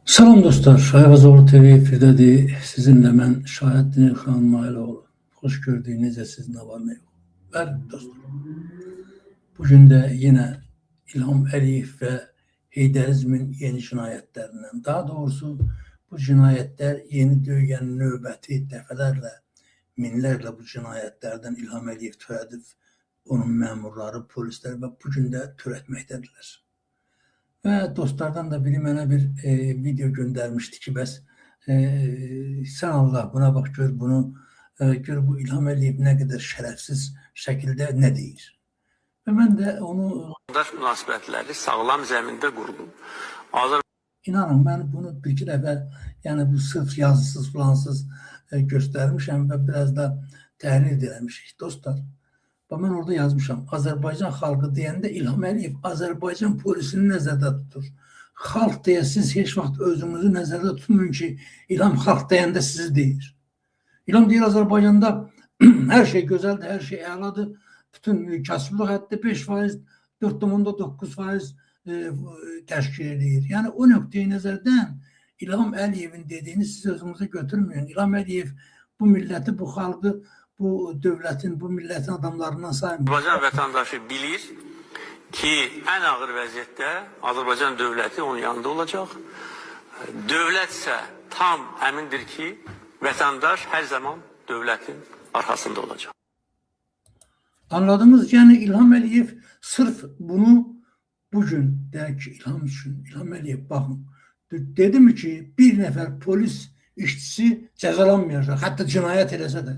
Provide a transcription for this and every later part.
Salam dostlar, Ayvazoğlu TV Firdədir. Sizinlə mən Şahəddin İlxan Mailoğlu. Xoş gördüyünüzə siz nə var nə yox. Bəli dostlar, bugün də yenə İlham Əliyev və Heydərizmin yeni cinayətlərindən, daha doğrusu bu cinayətlər yeni döyən növbəti dəfələrlə, minlərlə bu cinayətlərdən İlham Əliyev törədib, onun məmurları, polislər və bugün də törətməkdədirlər. Və dostlardan da biri mənə bir video göndərmişdi ki, bəs sən Allah buna bax, gör bunu, gör bu İlham Əliyev nə qədər şərəfsiz şəkildə nə deyir. Və mən də onu... münasibətləri sağlam zəmində qurdum. İnanın, mən bunu bir-iki dəfə, yəni bu sırf yazısız, flansız göstərmişəm və biraz da təhlil eləmişik. Dostlar, mən orada yazmışam, Azərbaycan xalqı deyəndə İlham Əliyev Azərbaycan polisini nəzərdə tutur. Xalq deyə siz heç vaxt özünüzü nəzərdə tutmayın ki, İlham xalq deyəndə sizi deyir. İlham deyir, Azərbaycanda hər şey gözəldir, hər şey əladır. Bütün kasıblıq hətta 5%, 4,9% təşkil edir. Yəni o nöqteyi nəzərdən İlham Əliyevin dediyini siz özünüzə götürməyin. İlham Əliyev bu milləti, bu xalqı, bu dövlətin, bu millətin adamlarından saymır. Azərbaycan vətəndaşı bilir ki, ən ağır vəziyyətdə Azərbaycan dövləti onun yanında olacaq. Dövlət isə tam əmindir ki, vətəndaş hər zaman dövlətin arxasında olacaq. Anladınız? Yəni İlham Əliyev sırf bunu bugün deyək ki, İlham üçün, İlham Əliyev baxın, dedi mi ki, bir nəfər polis işçisi cəzalanmayacaq, hətta cinayət eləsə də.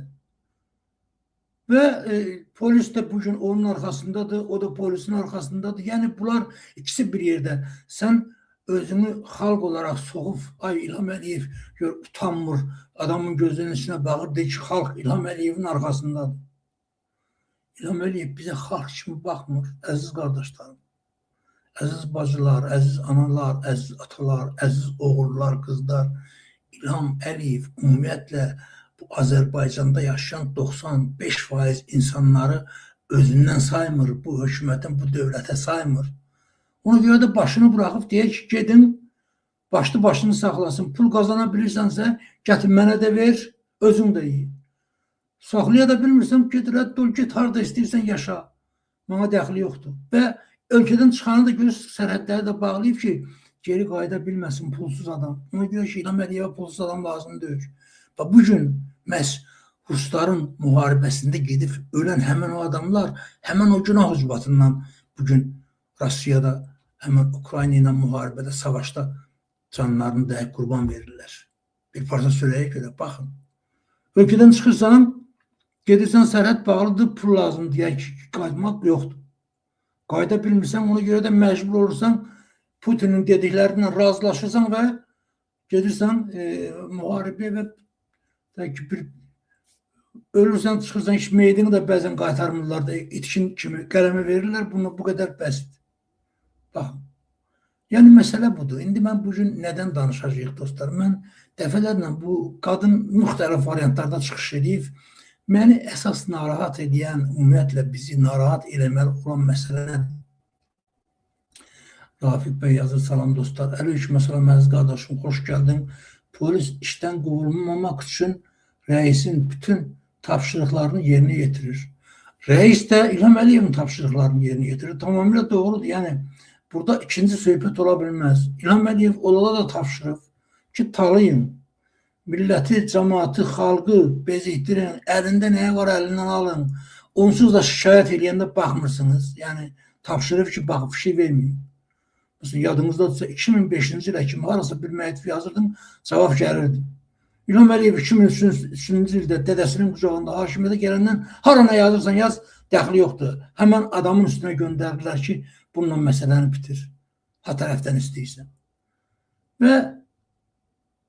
Və polis də bugün onun arxasındadır, o da polisin arxasındadır. Yəni bunlar ikisi bir yerdə. Sən özünü xalq olaraq soğub, ay İlham Əliyev gör, utanmır, adamın gözünün içine baxır, deyir ki, xalq İlham Əliyevin arxasındadır. İlham Əliyev bizə xalq kimi baxmır, əziz qardaşlarım, əziz bacılar, əziz analar, əziz atalar, əziz oğullar, qızlar. İlham Əliyev ümumiyyətlə bu Azərbaycanda yaşayan 95% insanları özündən saymır, bu hökumətin, bu dövlətə saymır. Ona görə də başını buraxıb deyək ki, gedin, başını saxlasın, pul qazana bilirsənsə, gətir mənə də ver, özün də iyi. Saxlaya da bilmirsən, get rədd ol, get harada istəyirsən yaşa, mənə dəxli yoxdur. Və ölkədən çıxanı da görür, sərhədləri də bağlayıb ki, geri qayıda bilməsin pulsuz adam. Ona görə ki, İlham Əliyevə pulsuz adam lazım deyir. Və bugün məhz Rusların müharibəsində gedib ölən həmən o adamlar, həmən o günah ucbatından bugün Rusiyada, həmən Ukrayna ilə müharibədə, savaşda canlarını dəyək qurban verirlər. Bir parça sürəyə görə, baxın. Ölkədən çıxırsan, gedirsən sərhəd bağlıdır, pul lazım deyək ki, qayıtmaq yoxdur. Qayıda bilmirsən, ona görə də məcbur olursan, Putinin dediklərindən razılaşırsan və gedirsən müharibə və bir ölürsən, çıxırsan, iş meydini də bəzən qaytarmırlar da, itkin kimi qələmə verirlər, bunu bu qədər bəsit. Baxın. Yəni, məsələ budur. İndi mən bugün nədən danışacağıq, dostlar? Mən dəfələrlə bu qadın müxtəlif variantlarda çıxış edib, məni əsas narahat edən, ümumiyyətlə bizi narahat eləməli olan məsələ nədir? Rafiq bəy yazır, salam dostlar. Əleykum əsəlam, əziz qardaşım, xoş gəldin. Polis işdən qovulmamaq üçün rəisin bütün tapşırıqlarını yerinə yetirir. Rəis də İlham Əliyevin tapşırıqlarını yerinə yetirir. Tamamilə doğrudur. Yəni, burada ikinci söhbət ola bilməz. İlham Əliyev olala da tapşırıq ki, talayın. Milləti, cəmaatı, xalqı bezikdirin. Əlində nəyə var, əlindən alın. Onsuz da şikayət edəndə baxmırsınız. Yəni, tapşırıq ki, baxıb bir şey verməyin. Mesela yadınızdadırsa 2005-ci ilə kimi harasa bir məktub yazırdın, cavab gəlirdi. İlham Əliyev 2003-cü ildə dədəsinin qucağında hakimiyyətə gələndən hara nə yazırsan yaz, dəxli yoxdur. Həmən adamın üstünə göndərdilər ki, bununla məsələni bitir. Ha tərəfdən istəyirsən. Və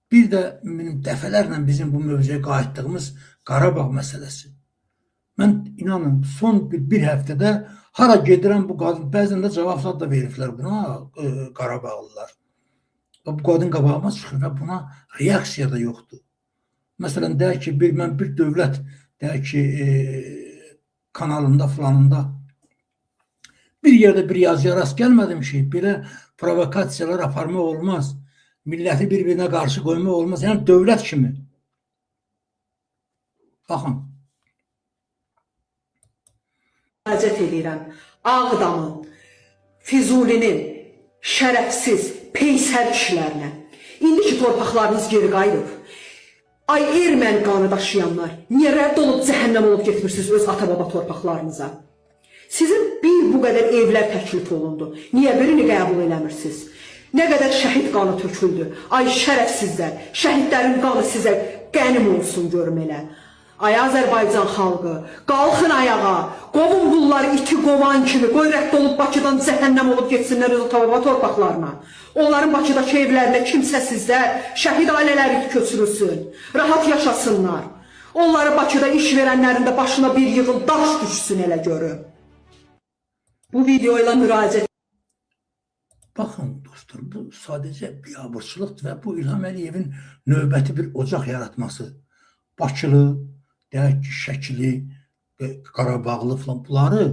bir də dəfələrlə bizim bu mövzuya qayıtdığımız Qarabağ məsələsi. Mən inanın, son bir həftədə hara gedirəm bu qadın, bəzən də cavablar da veriblər buna Qarabağlılar. Bu qadın qabağıma çıxır və buna reaksiya da yoxdur. Məsələn, deyək ki, mən bir dövlət, deyək ki, kanalında, falanında bir yerdə bir yazıya rast gəlmədim ki, belə provokasiyalar aparmaq olmaz. milləti bir-birinə qarşı qoymaq olmaz. Yəni dövlət kimi. Baxın. Müraciət edirəm. Ağdamın, Füzulinin şərəfsiz, peysər kişilərinə. İndiki torpaqlarınız geri qayıdıb. Ay erməni qanı daşıyanlar, niyə rədd olub cəhənnəm olub getmirsiniz öz ata-baba torpaqlarınıza? Sizin bu qədər evlər təklif olundu. Niyə birini qəbul eləmirsiniz? Nə qədər şəhid qanı töküldü. Ay şərəfsizlər, şəhidlərin qanı sizə qənim olsun görüm elə. Ay Azərbaycan xalqı, qalxın ayağa, qovun bunları iti qovan kimi, qoy rədd olub Bakıdan cəhənnəm olub getsinlər öz ata-baba torpaqlarına. Onların Bakıdakı evlərində kimsəsizlər, şəhid ailələri köçürülsün, rahat yaşasınlar. Onları Bakıda iş verənlərin də başına bir yığın daş düşsün elə görüm. Bu videoyla müraciət. Baxın dostlar, bu sadəcə biabırçılıqdır və bu İlham Əliyevin növbəti bir ocaq yaratması. Bakılı, deyək ki, Şəkili, Qarabağlı falan bunları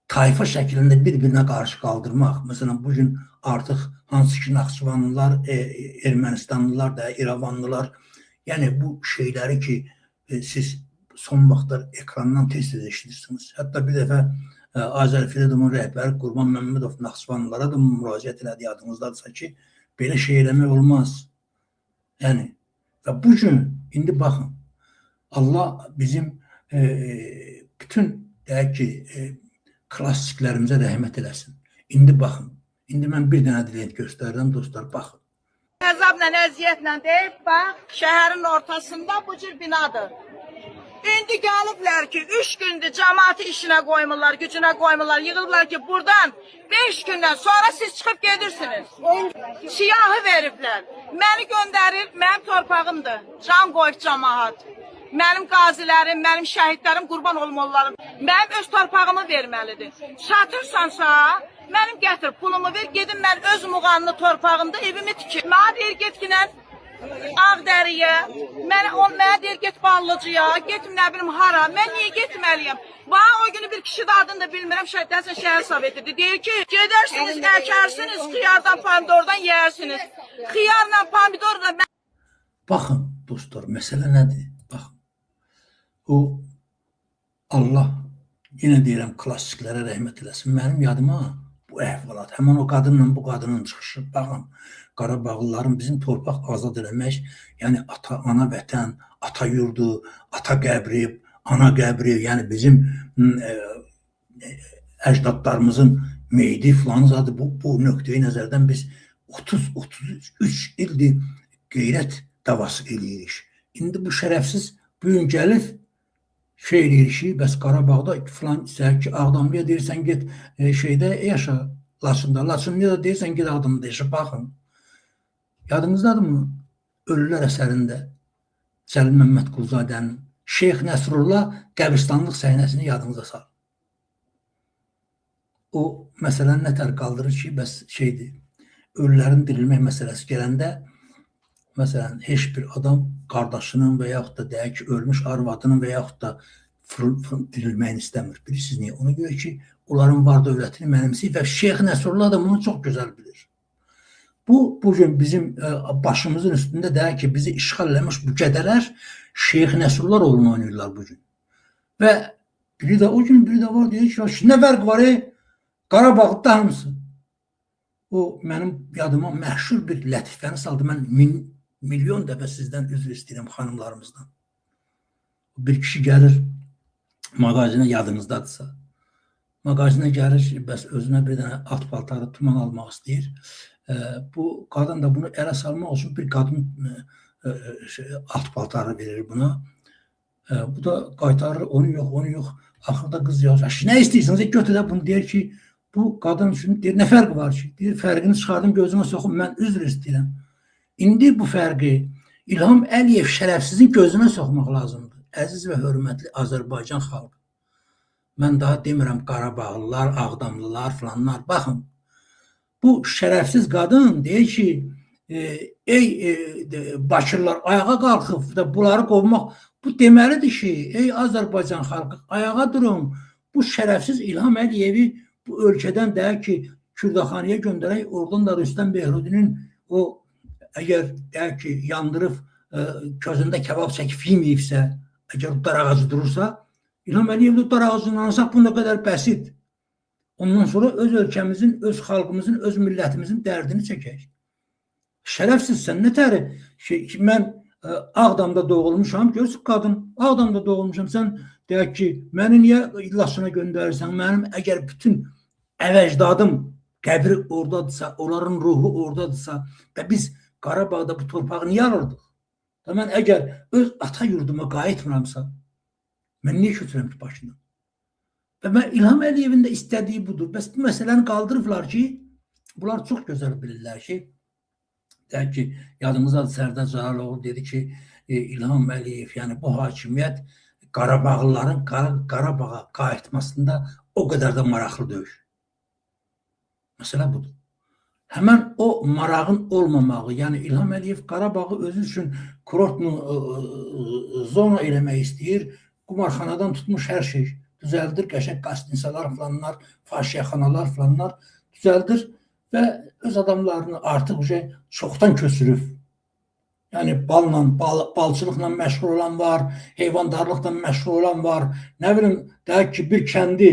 tayfa şəklində bir-birinə qarşı qaldırmaq. Məsələn, bugün artıq hansı ki Naxçıvanlılar, Ermənistanlılar da, İrəvanlılar, yəni bu şeyləri ki siz son vaxtlar ekrandan tez-tez eşitirsiniz. Hətta bir dəfə Azərfredomun rəhbəri Qurban Məmmədov Naxçıvanlılara da müraciət elədi, yadınızdadırsa ki, belə şey eləmək olmaz. Yəni, və bugün, indi baxın, Allah bizim bütün, deyək ki, klassiklərimizə rəhmət eləsin. İndi baxın, indi mən bir dənə dilent göstərirəm, dostlar, baxın. Əzabla, əziyyətlə deyib, bax, şəhərin ortasında bu cür binadır. İndi gəliblər ki, 3 gündür cəmaatı işinə qoymurlar, gücünə qoymurlar, yığılıblar ki, buradan 5 gündən sonra siz çıxıb gedirsiniz. Siyahı veriblər. Məni göndərir, mənim torpağımdır, can qoyub cəmaat. Mənim qazilərim, mənim şəhidlərim qurban olmalılarım. Mənim öz torpağımı verməlidir. Çatırsansa, mənim gətir pulumu ver, gedim mən öz muğanlı torpağımda evimi tikir. Mənə deyir, getginən Ağdəriyə, mənə deyir, get Ballıcıya, getim nə bilim hara, mən niyə getməliyəm? Bana o günü bir kişi də adını da bilmirəm, Həsən şəhər sovetidir. Deyir ki, gedərsiniz, əkərsiniz, xiyardan, pomidordan yersiniz. Xiyarla, pomidorla... Baxın, dostlar, məsələ nədir? Baxın, o Allah, yenə deyirəm, klassiklərə rəhmət eləsin. Mənim yadıma bu əhvalat, həmən o qadınla bu qadının çıxışı, baxın, Qarabağlıların bizim torpaq azad eləmək, yəni ata, ana vətən, ata yurdu, ata qəbri, ana qəbri, yəni bizim əcdadlarımızın meydi filan zadı bu nöqteyi nəzərdən biz 30-33 ildir qeyrət davası eləyirik. İndi bu şərəfsiz bu gün gəlib şey eləyirik ki, bəs Qarabağda filan istəyək ki, Ağdamlıya deyirsən get şeydə yaşa, Laçında, Laçınlıya da deyirsən get Ağdamlıda yaşa, baxın. Yadınızdadır mı? Ölülər əsərində Cəlil Məmmədquluzadənin Şeyx Nəsrullah qəbristanlıq səhnəsini yadınıza sal. O məsələni nətər qaldırır ki, bəs şeydir, ölülərin dirilmək məsələsi gələndə, məsələn, heç bir adam qardaşının və yaxud da deyək ki, ölmüş arvadının və yaxud da dirilməyini istəmir. Bilirsiniz niyə? Ona görə ki, onların var dövlətini mənimsəyir və Şeyx Nəsrullah da bunu çox gözəl bilir. Bugün bizim başımızın üstündə deyək ki, bizi işğal eləmiş bu qədələr Şeyx Nəsrullah oğlunu oynayırlar bugün. Və biri də o gün biri də var deyir ki, nə fərq var Qarabağda hamısı. O mənim yadıma məşhur bir lətifəni saldı. Mən milyon dəfə sizdən üzr istəyirəm xanımlarımızdan. Bir kişi gəlir mağazinə, yadınızdadırsa. Mağazinə gəlir, bəs özünə bir dənə at paltarı, tuman almaq istəyir. Bu qadın da bunu ələ salmaq üçün bir qadın at paltarı verir buna. Bu da qaytarır, onu yox. Axırda qız yazır. Nə istəyirsiniz? Götür də bunu deyir ki, bu qadın üçün deyir, nə fərqi var ki? Deyir, fərqini çıxardım, gözümə soxum, mən üzr istəyirəm. İndi bu fərqi İlham Əliyev şərəfsizin gözünə soxmaq lazımdır. Əziz və hörmətli Azərbaycan xalqı. Mən daha demirəm Qarabağlılar, Ağdamlılar filanlar. Baxın, bu şərəfsiz qadın deyir ki, ey Bakırlar ayağa qalxıb da bunları qovmaq, bu deməlidir ki, ey Azərbaycan xalqı, ayağa durun, bu şərəfsiz İlham Əliyevi bu ölkədən deyək ki, Kürdaxanıya göndərək, oradan da Rüstəm Behrudinin o əgər deyək ki, yandırıb közündə kebab çəkib yeməyibsə, əgər o dar ağacı durursa, İlham Əliyevlə dar ağacını alsaq bu nə qədər bəsit. Ondan sonra öz ölkəmizin, öz xalqımızın, öz millətimizin dərdini çəkək. Şərəfsizsən, nə təri? Mən Ağdamda doğulmuşam, görürsün qadın, Ağdamda doğulmuşam, sən deyək ki, məni niyə İlaçına göndərirsən? Mənim əgər bütün əvəcdadım qəbri oradadırsa, onların ruhu oradadırsa və biz Qarabağda bu torpağı niyə alırdıq? Mən əgər öz ata yurduma qayıtmıramsa, mən niyə köçürəm ki başına? Və mən İlham Əliyevin də istədiyi budur. Bəs bu məsələni qaldırıblar ki, bunlar çox gözəl bilirlər ki, deyək ki, yadımızdadır Sərdar Cəlaloğlu dedi ki, İlham Əliyev, yəni bu hakimiyyət Qarabağlıların Qarabağa qayıtmasında o qədər də maraqlı deyil. Məsələ budur. Həmən o marağın olmamağı, yəni İlham Əliyev Qarabağı özü üçün kurortlu zona eləmək istəyir, qumarxanadan tutmuş hər şey düzəldir, qəşəng qastinsalar falanlar, faşiyaxanalar falanlar düzəldir və öz adamlarını artıq çoxdan köçürüb. Yəni balçılıqla məşğul olan var, heyvandarlıqla məşğul olan var. Nə bilim, deyək ki, bir kəndi,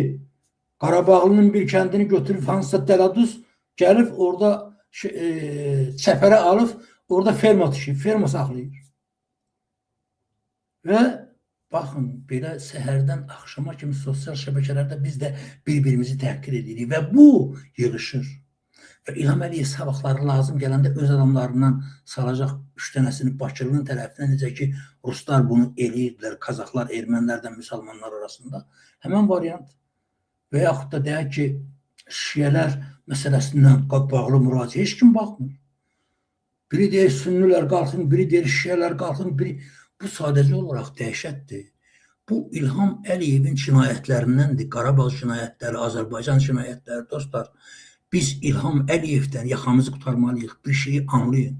Qarabağlının bir kəndini götürüb hansısa dələduz gəlib orada çəpərə alıb, orada ferma tikib, ferma saxlayır. Və baxın, belə səhərdən axşama kimi sosial şəbəkələrdə biz də bir-birimizi təhqir edirik və bu yığışır. Və İlham Əliyev sabahları lazım gələndə öz adamlarından salacaq 3 dənəsini Bakırlının tərəfindən, necə ki, Ruslar bunu eləyirdilər, Qazaxlar, Ermənilərdən müsəlmanlar arasında. Həmən variant. Və yaxud da deyək ki, şiyələr məsələsindən bağlı müraciə heç kim baxmır. Biri deyir, sünnilər qalxın, biri deyir, şiyələr qalxın, biri... Bu sadəcə olaraq dəhşətdir. Bu İlham Əliyevin cinayətlərindəndir. Qarabağ cinayətləri, Azərbaycan cinayətləri, dostlar. Biz İlham Əliyevdən yaxamızı qurtarmalıyıq. Bir şeyi anlayın.